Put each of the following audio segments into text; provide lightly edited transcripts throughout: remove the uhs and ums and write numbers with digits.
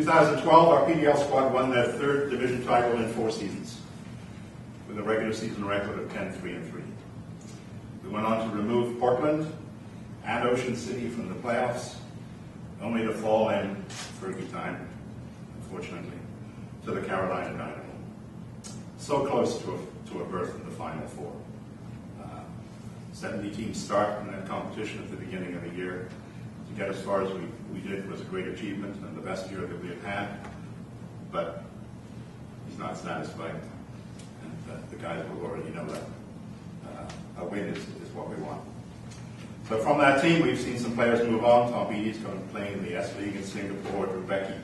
2012, our PDL squad won their third division title in 4 seasons, with a regular season record of 10-3-3. We went on to remove Portland and Ocean City from the playoffs, only to fall in Fergie time, unfortunately, to the Carolina Dynamo. So close to a berth in the Final Four. 70 teams start in that competition at the beginning of the year. To get as far as we did was a great achievement and the best year that we have had, but he's not satisfied. And the guys will already know that a win is what we want. But from that team, we've seen some players move on. Tom Beattie's going to play in the S League in Singapore. Drew Becky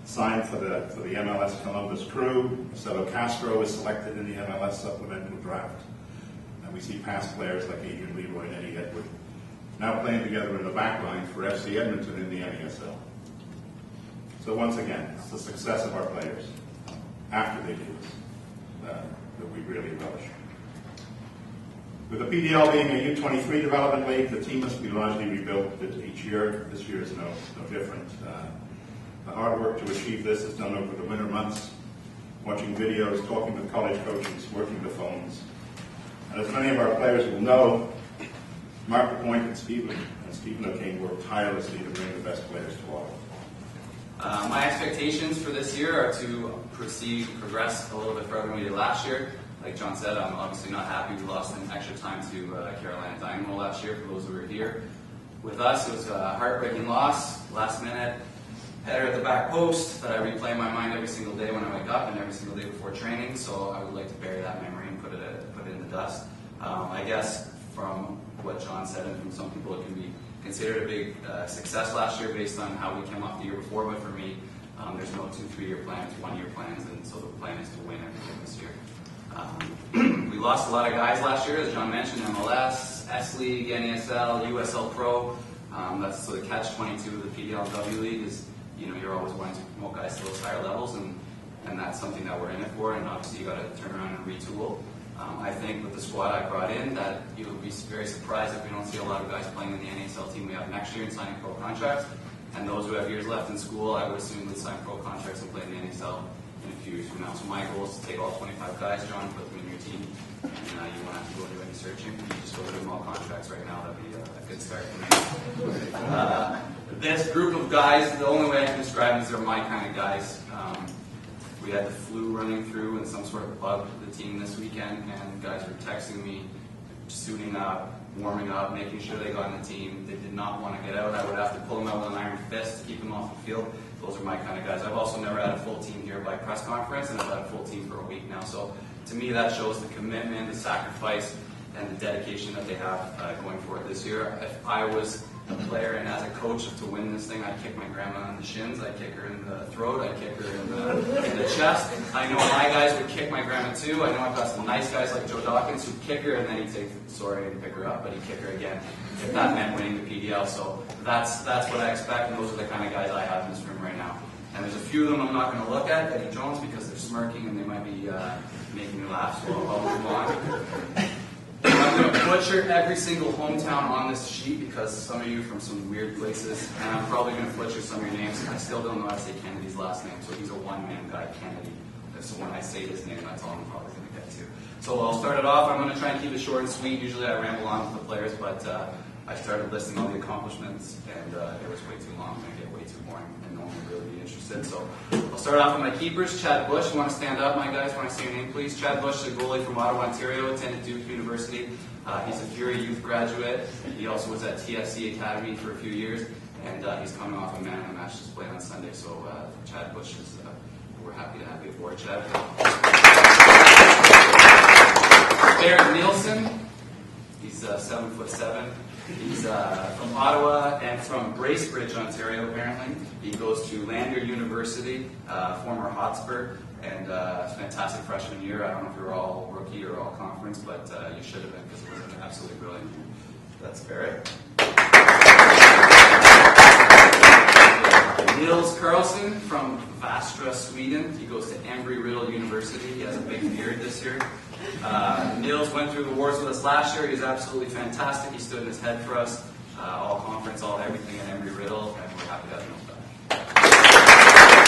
signed for the MLS Columbus Crew. Marcelo Castro is selected in the MLS supplemental draft. And we see past players like Adrian Leroy and Eddie Edward now playing together in the back line for FC Edmonton in the NASL. So once again, it's the success of our players after they do this that we really relish. With the PDL being a U23 development league, the team must be largely rebuilt each year. This year is no different. The hard work to achieve this is done over the winter months, watching videos, talking with college coaches, working the phones. And as many of our players will know, Mark LaPointe and Stephen O'Kane work tirelessly to bring the best players to Ottawa. My expectations for this year are to progress a little bit further than we did last year. Like John said, I'm obviously not happy we lost an extra time to Carolina Dynamo last year, for those who were here. With us, it was a heartbreaking loss, last minute, header at the back post that I replay in my mind every single day when I wake up and every single day before training, so I would like to bury that memory and put it in the dust. I guess from what John said, and from some people it can be considered a big success last year based on how we came off the year before, but for me, there's no 2-3-year plans, 1-year plans, and so the plan is to win everything this year. We lost a lot of guys last year, as John mentioned, MLS, S League, NASL, USL Pro. That's so the catch-22 of the PDLW League is, you're always wanting to promote guys to those higher levels, and that's something that we're in it for, and obviously you got to turn around and retool. I think with the squad I brought in, that you would be very surprised if we don't see a lot of guys playing in the NASL team we have next year and signing pro contracts, and those who have years left in school, I would assume would sign pro contracts and play in the NASL in a few years from now. So my goal is to take all 25 guys, John, put them in your team, and you won't have to go do any searching. You just go give them all contracts right now. That'd be a good start for me. This group of guys, the only way I can describe them is they're my kind of guys. We had the flu running through and some sort of bug to the team this weekend, and guys were texting me, suiting up, warming up, making sure they got in the team. They did not want to get out. I would have to pull them out with an iron fist to keep them off the field. Those are my kind of guys. I've also never had a full team here by press conference, and I've had a full team for a week now. So to me, that shows the commitment, the sacrifice, and the dedication that they have going forward this year. If I was a player and as a coach to win this thing, I'd kick my grandma in the shins, I'd kick her in the throat, I'd kick her in the chest. I know my guys would kick my grandma too. I know I've got some nice guys like Joe Dawkins who'd kick her and then he'd take sorry and pick her up, but he'd kick her again if that meant winning the PDL. So that's what I expect, and those are the kind of guys I have in this room right now. And there's a few of them I'm not going to look at, Eddie Jones, because they're smirking and they might be making me laugh, so I'll move on. I'm going to butcher every single hometown on this sheet because some of you are from some weird places, and I'm probably going to butcher some of your names. I still don't know how to say Kennedy's last name, so he's a one-man guy, Kennedy. So when I say his name, that's all I'm probably going to get to. So I'll start it off. I'm going to try and keep it short and sweet. Usually I ramble on with the players, but I started listing all the accomplishments, and it was way too long. It's going to get way too boring, and no one would really be interested. So I'll start off with my keepers. Chad Bush. You want to stand up, my guys? Want to say your name, please? Chad Bush is a goalie from Ottawa, Ontario. Attended Duke University. He's a Fury Youth graduate. He also was at TFC Academy for a few years, and he's coming off a man of the match display on Sunday. So Chad Bush is, we're happy to have you aboard, Chad. Barrett Nielsen. He's 7'7". He's from Ottawa and from Bracebridge, Ontario, apparently. He goes to Lander University, former Hotspur, and fantastic freshman year. I don't know if you were all rookie or all conference, but you should have been because it was an absolutely brilliant year. That's Barrett. Nils Carlson from Västra, Sweden. He goes to Embry-Riddle University. He has a big beard this year. Nils went through the wars with us last year. He's absolutely fantastic. He stood in his head for us, all conference, all everything at Embry-Riddle, and we're happy to have him back.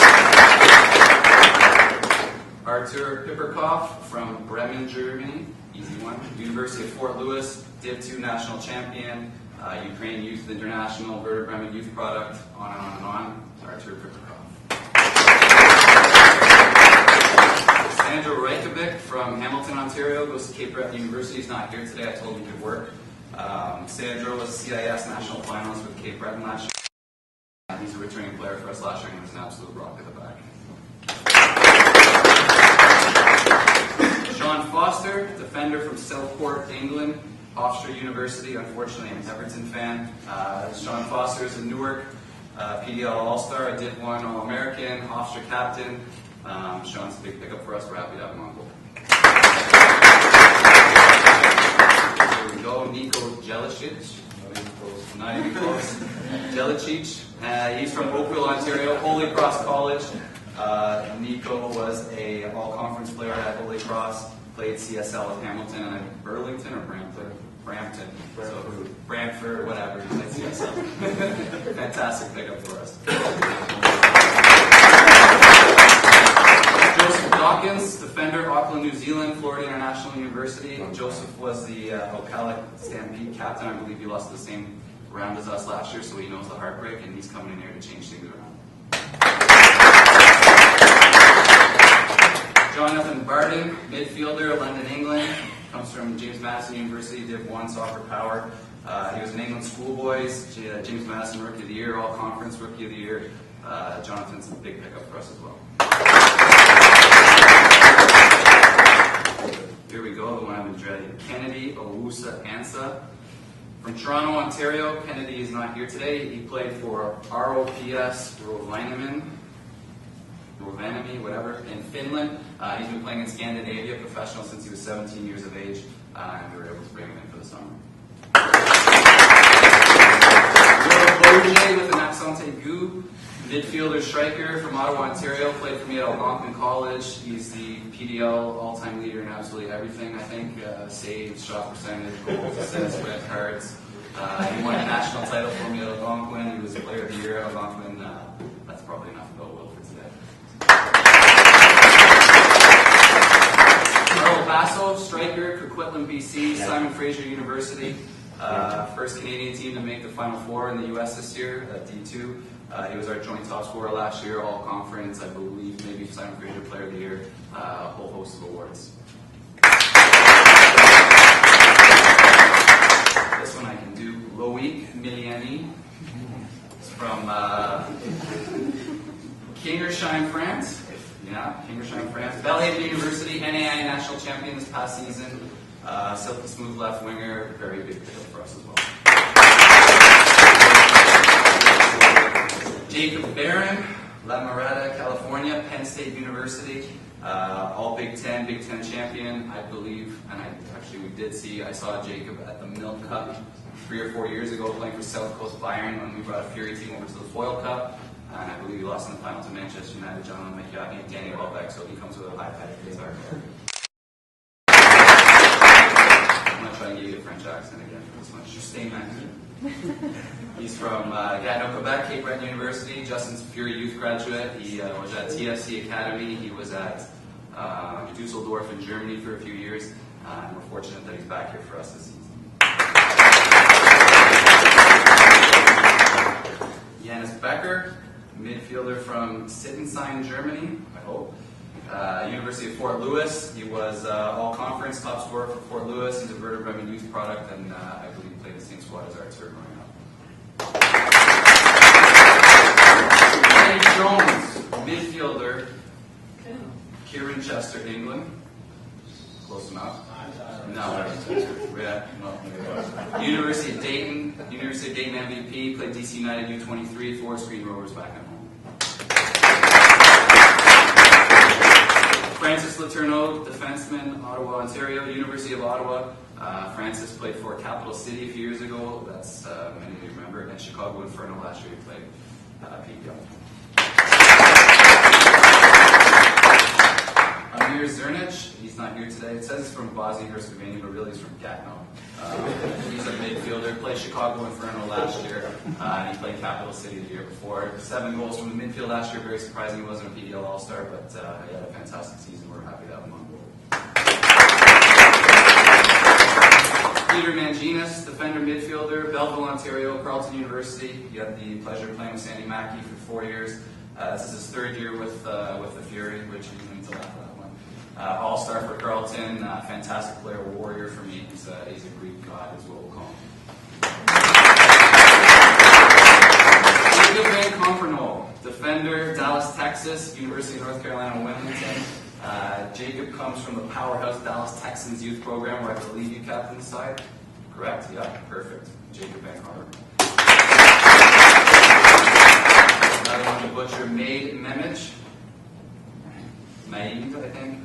Artur Pipperkoff from Bremen, Germany, easy one. University of Fort Lewis, Div 2 national champion, Ukraine Youth International, Werder Bremen youth product, on and on and on. Artur Pipperkoff. Sandra Reykjavik from Hamilton, Ontario, goes to Cape Breton University. He's not here today. I told him he could work. Sandra was CIS national finalist with Cape Breton last year. He's a returning player for us last year and was an absolute rock at the back. Sean Foster, defender from Southport, England, Hofstra University. Unfortunately, I'm an Everton fan. Sean Foster is a Newark PDL All-Star, a Div 1 All-American, Hofstra captain. Sean's a big pickup for us. We're happy to have him on board. Here we go, Nico Jelicic. Not even close. Jelicic. He's from Oakville, Ontario, Holy Cross College. Nico was a all-conference player at Holy Cross, played CSL with Hamilton and Burlington or Brampton. So Brantford, whatever, he played CSL. Fantastic pickup for us. Joseph Dawkins, defender, Auckland, New Zealand, Florida International University. Joseph was the Ocala Stampede captain. I believe he lost the same round as us last year, so he knows the heartbreak, and he's coming in here to change things around. Jonathan Barden, midfielder, London, England, comes from James Madison University, Div 1 soccer power. He was in England Schoolboys, James Madison Rookie of the Year, All Conference Rookie of the Year. Jonathan's a big pickup for us as well. Here we go, the one I've been dreading. Kennedy Owusa Ansa. From Toronto, Ontario. Kennedy is not here today. He played for ROPS Rovaniemi, whatever, in Finland. He's been playing in Scandinavia professional since he was 17 years of age, and we were able to bring him in for the summer. Jordian with an accent aigu, midfielder striker from Ottawa, Ontario, played for me at Algonquin College. He's the PDL all-time leader in absolutely everything, I think. Saves, shot percentage, goals, assists, red cards. He won a national title for me at Algonquin. He was player of the year at Algonquin. That's probably enough about Will for today. Carl Basso, striker, Coquitlam, BC, Simon Fraser University. First Canadian team to make the Final Four in the U.S. this year at D2. He was our joint top scorer last year, all conference, I believe, maybe Simon Fraser Player of the Year, a whole host of awards. This one I can do. Loic Miliani. It's from Kingersheim, France. Yeah, Kingersheim, France. Bellhaven University, NAI national champion this past season. Silky smooth left winger, very big deal for us as well. Jacob Barron, La Mirada, California, Penn State University, all Big Ten champion, I believe, and I saw Jacob at the Milk Cup 3 or 4 years ago playing for South Coast Bayern when we brought a Fury team over to the Foil Cup, and I believe he lost in the final to Manchester United, John McYahey and Danny Welbeck, so he comes with a high pedigree. I'm going to try and give you a French accent again for this one. Justin Manky. He's from Gatineau, Quebec, Cape Breton University, Justin's Fury Youth graduate. He was at TFC Academy. He was at Dusseldorf in Germany for a few years. And we're fortunate that he's back here for us this season. Janis Becker, midfielder from Sittensheim, Germany, I hope. University of Fort Lewis. He was all-conference top scorer for Fort Lewis. He's a Werder Bremen youth product, and I believe he played the same squad as Artur growing up. Eddie Jones, midfielder, Cirencester, England. Close enough. No. Yeah, no. University of Dayton MVP, played DC United U23, Forest Green Rovers back at home. Francis Letourneau, defenseman, Ottawa, Ontario, University of Ottawa. Francis played for Capital City a few years ago. That's many of you remember. And Chicago Inferno last year he played PDL. Amir Zernic, he's not here today. It says he's from Bosnia-Herzegovina, but really he's from Gatineau. He's a midfielder. midfielder, played Chicago Inferno last year, and he played Capital City the year before. 7 goals from the midfield last year, very surprising he wasn't a PDL All-Star, but he had a fantastic season. We're happy to have him on board. Peter Manginas, defender midfielder, Belleville, Ontario, Carleton University. He had the pleasure of playing with Sandy Mackey for 4 years. This is his 3rd year with the Fury, which you need to laugh at that one. All-star for Carleton, fantastic player, warrior for me. He's a Greek god, is what we'll call him. Jacob Van Compernoll, defender, Dallas, Texas, University of North Carolina, Wilmington. Jacob comes from the powerhouse Dallas Texans youth program, where I believe you captain the side. Correct? Yeah, perfect. Jacob Van Compernoll. Another one to butcher, Maid Memich. Maid, I think.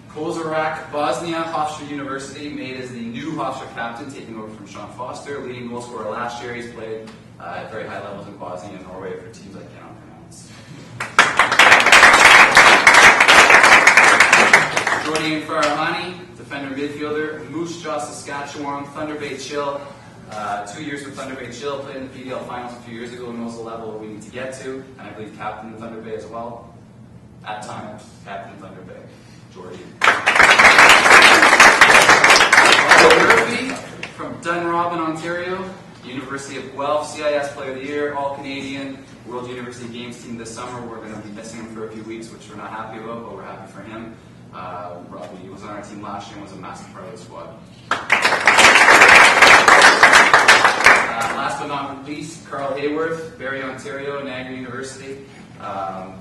Kozarak, Bosnia, Hofstra University. Maid is the new Hofstra captain, taking over from Sean Foster. Leading goal scorer last year. He's played at very high levels in Bosnia and Norway for teams I cannot pronounce. Jordian Farahani, defender midfielder. Moose Jaw, Saskatchewan. Thunder Bay Chill. 2 years with Thunder Bay Chill. Played in the PDL finals a few years ago and knows the level we need to get to. And I believe captain Thunder Bay as well. At times, captain Thunder Bay. Jordian. Murphy from Dunrobin, Ontario. University of Guelph, CIS Player of the Year, All-Canadian, World University Games team this summer. We're going to be missing him for a few weeks, which we're not happy about, but we're happy for him. Robbie was on our team last year and was a massive part of the squad. Last but not least, Carl Hayworth, Barrie, Ontario, Niagara University,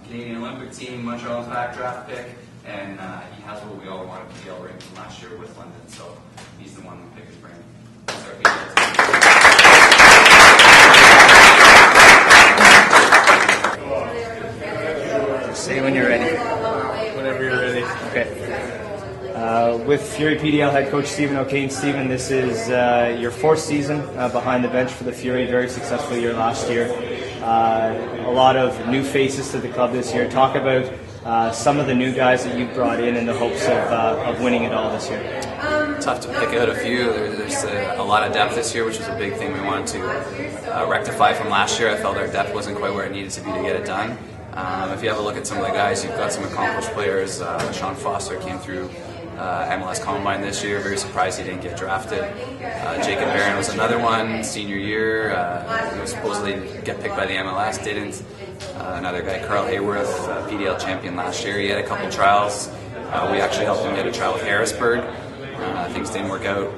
Canadian Olympic team, Montreal Impact draft pick, and he has what we all wanted to PDL ring from last year with London, so he's the one who picked his brain. That's our PDL team. Say when you're ready. Whenever you're ready. Okay. With Fury PDL head coach Stephen O'Kane. Stephen, this is your 4th season behind the bench for the Fury. Very successful year last year. A lot of new faces to the club this year. Talk about some of the new guys that you brought in the hopes of winning it all this year. Tough to pick out a few. There's a lot of depth this year, which was a big thing we wanted to rectify from last year. I felt our depth wasn't quite where it needed to be to get it done. If you have a look at some of the guys, you've got some accomplished players. Sean Foster came through MLS Combine this year. Very surprised he didn't get drafted. Jacob Barron was another one, senior year. He was supposedly get picked by the MLS, didn't. Another guy, Carl Hayworth, PDL champion last year. He had a couple trials. We actually helped him get a trial with Harrisburg. Things didn't work out.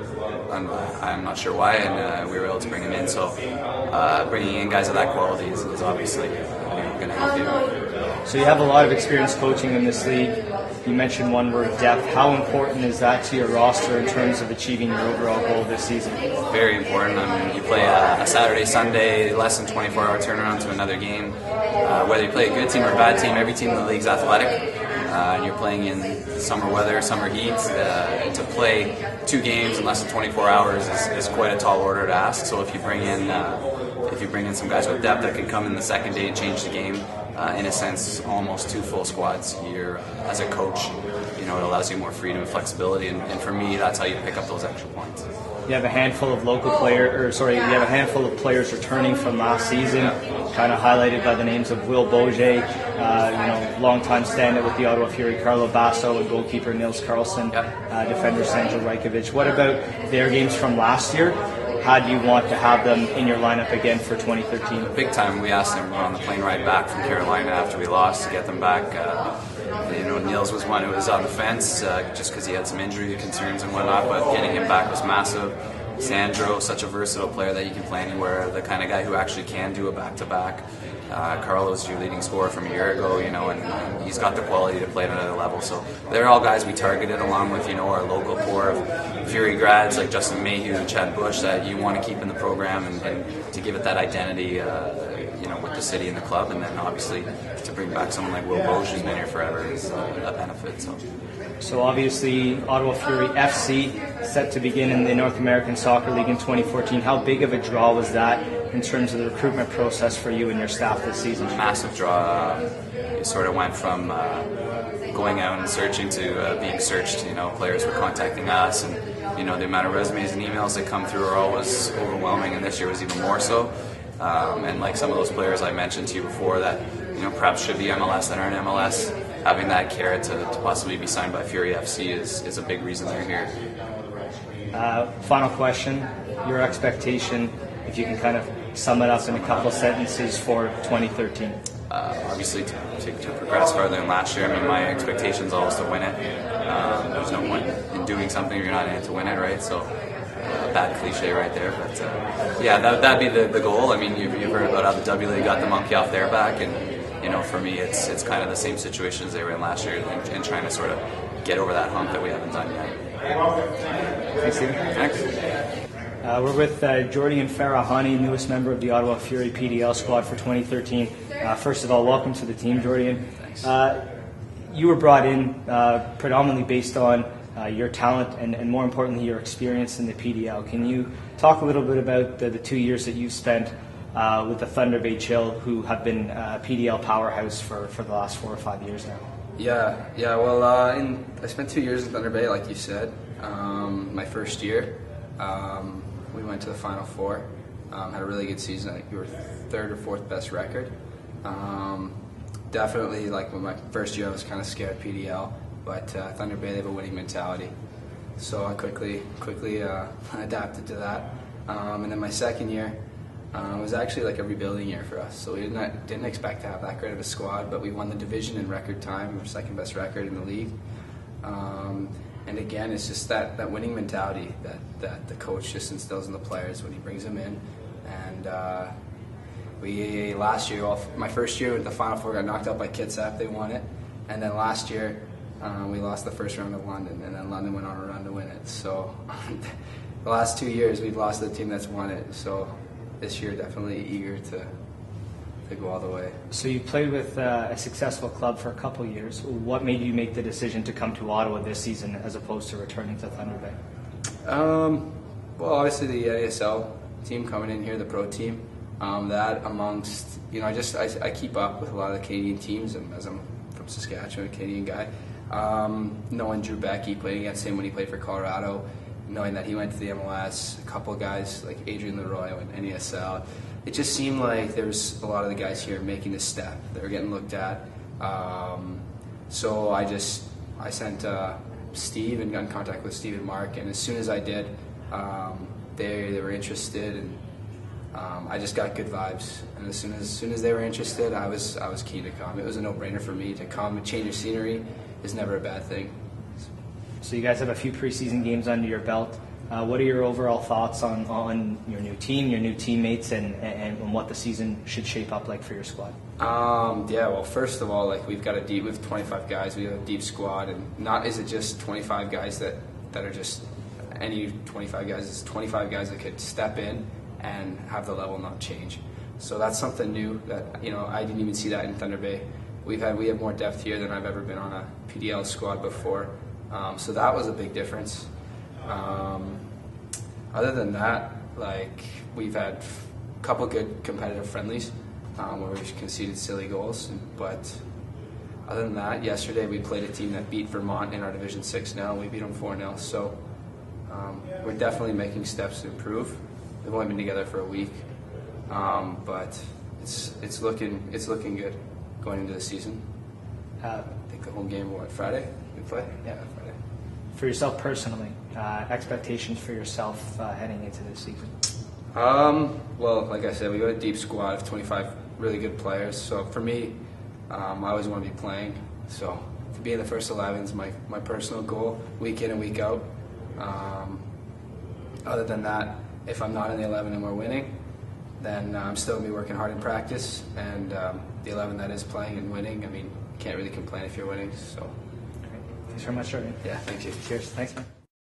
I'm not sure why, and we were able to bring him in. So bringing in guys of that quality is obviously going to help you. So you have a lot of experience coaching in this league. You mentioned one word, depth. How important is that to your roster in terms of achieving your overall goal this season? Very important. I mean, you play a Saturday, Sunday, less than 24-hour turnaround to another game. Whether you play a good team or a bad team, every team in the league is athletic. And you're playing in summer weather, summer heat. To play 2 games in less than 24 hours is quite a tall order to ask. So if you bring in some guys with depth that can come in the second day and change the game, in a sense, almost 2 full squads a year as a coach, it allows you more freedom and flexibility. And for me, that's how you pick up those extra points. You have a handful of you have a handful of players returning from last season, kind of highlighted by the names of Will Boger, longtime stand-up with the Ottawa Fury, Carlo Basso, and goalkeeper Nils Carlson, defender Sandro Rajkovic. What about their games from last year? How do you want to have them in your lineup again for 2013? Big time. We asked them on the plane ride back from Carolina after we lost to get them back. Niels was one who was on the fence just because he had some injury concerns and whatnot, but getting him back was massive. Sandro, such a versatile player that you can play anywhere, the kind of guy who actually can do a back-to-back. Carlos, your leading scorer from a year ago, and he's got the quality to play at another level. So they're all guys we targeted, along with our local core of Fury grads like Justin Mayhew and Chad Bush that you want to keep in the program and to give it that identity, with the city and the club, and then obviously to bring back someone like Will Boge, who's been here forever, is a benefit. So obviously, Ottawa Fury FC set to begin in the North American Soccer League in 2014. How big of a draw was that in terms of the recruitment process for you and your staff this season? Massive draw. It sort of went from going out and searching to being searched. Players were contacting us, and the amount of resumes and emails that come through are always overwhelming, and this year was even more so. And like some of those players I mentioned to you before that perhaps should be MLS that aren't MLS, having that carrot to possibly be signed by Fury FC is a big reason they're here. Final question, your expectation, if you can kind of sum it up in a couple sentences for 2013. Obviously to progress farther than last year. I mean, my expectation is always to win it. There's no point in doing something if you're not in it to win it, right? So bad cliche right there, but yeah, that'd be the goal. I mean, you've heard about how the W League got the monkey off their back, and for me, it's kind of the same situation as they were in last year, and trying to sort of get over that hump that we haven't done yet. Thanks, Stephen. Thanks. We're with Jordian Farahani, newest member of the Ottawa Fury PDL squad for 2013. First of all, welcome to the team, Jordian. Thanks. You were brought in predominantly based on your talent and more importantly, your experience in the PDL. Can you talk a little bit about the 2 years that you've spent with the Thunder Bay Chill, who have been a PDL powerhouse for the last 4 or 5 years now? Yeah. Well, I spent 2 years in Thunder Bay, like you said. My first year, we went to the Final Four. Had a really good season. I think we were 3rd or 4th best record. Definitely, like when my first year, I was kind of scared of PDL, but Thunder Bay, they have a winning mentality. So I quickly adapted to that. And then my second year was actually like a rebuilding year for us. So we didn't expect to have that great of a squad, but we won the division in record time, our 2nd best record in the league. And again, it's just that winning mentality that the coach just instills in the players when he brings them in. And we last year, my first year with the Final Four, got knocked out by Kitsap. They won it, and then last year we lost the first round of London, and then London went on a run to win it. So the last 2 years we've lost the team that's won it. So this year definitely eager to go all the way. So you played with a successful club for a couple years. What made you make the decision to come to Ottawa this season as opposed to returning to Thunder Bay? Well, obviously the ASL team coming in here, the pro team. That amongst, I keep up with a lot of the Canadian teams, and as I'm from Saskatchewan, a Canadian guy. Knowing Drew Becky, playing against him when he played for Colorado, knowing that he went to the MLS, a couple of guys like Adrian Leroy went NESL. It just seemed like there was a lot of the guys here making this step. They were getting looked at. So I sent Steve and got in contact with Steve and Mark, and as soon as I did, they were interested, and I just got good vibes. And as soon as they were interested, I was keen to come. It was a no-brainer for me to come. A change of scenery is never a bad thing. So you guys have a few preseason games under your belt. What are your overall thoughts on your new team, your new teammates, and what the season should shape up like for your squad? Yeah, well, first of all, like we have 25 guys. We have a deep squad, and not is it just 25 guys that are just any 25 guys. It's 25 guys that could step in and have the level not change. So that's something new that I didn't even see that in Thunder Bay. We have more depth here than I've ever been on a PDL squad before. So that was a big difference. Other than that, like we've had a couple good competitive friendlies where we've conceded silly goals. But other than that, yesterday we played a team that beat Vermont in our Division 6 now. We beat them 4-0. So we're definitely making steps to improve. We've only been together for a week, but it's looking good going into the season. I think the home game, Friday? We play? Yeah, Friday. For yourself personally, expectations for yourself heading into this season? Well, like I said, we got a deep squad of 25 really good players. So for me, I always want to be playing. So to be in the first 11 is my personal goal, week in and week out. Other than that, if I'm not in the 11 and we're winning, then I'm still going to be working hard in practice. And the 11 that is playing and winning, I mean, you can't really complain if you're winning. So. Great. Thanks very much, Jordan. Yeah, thank you. Cheers. Thanks, man.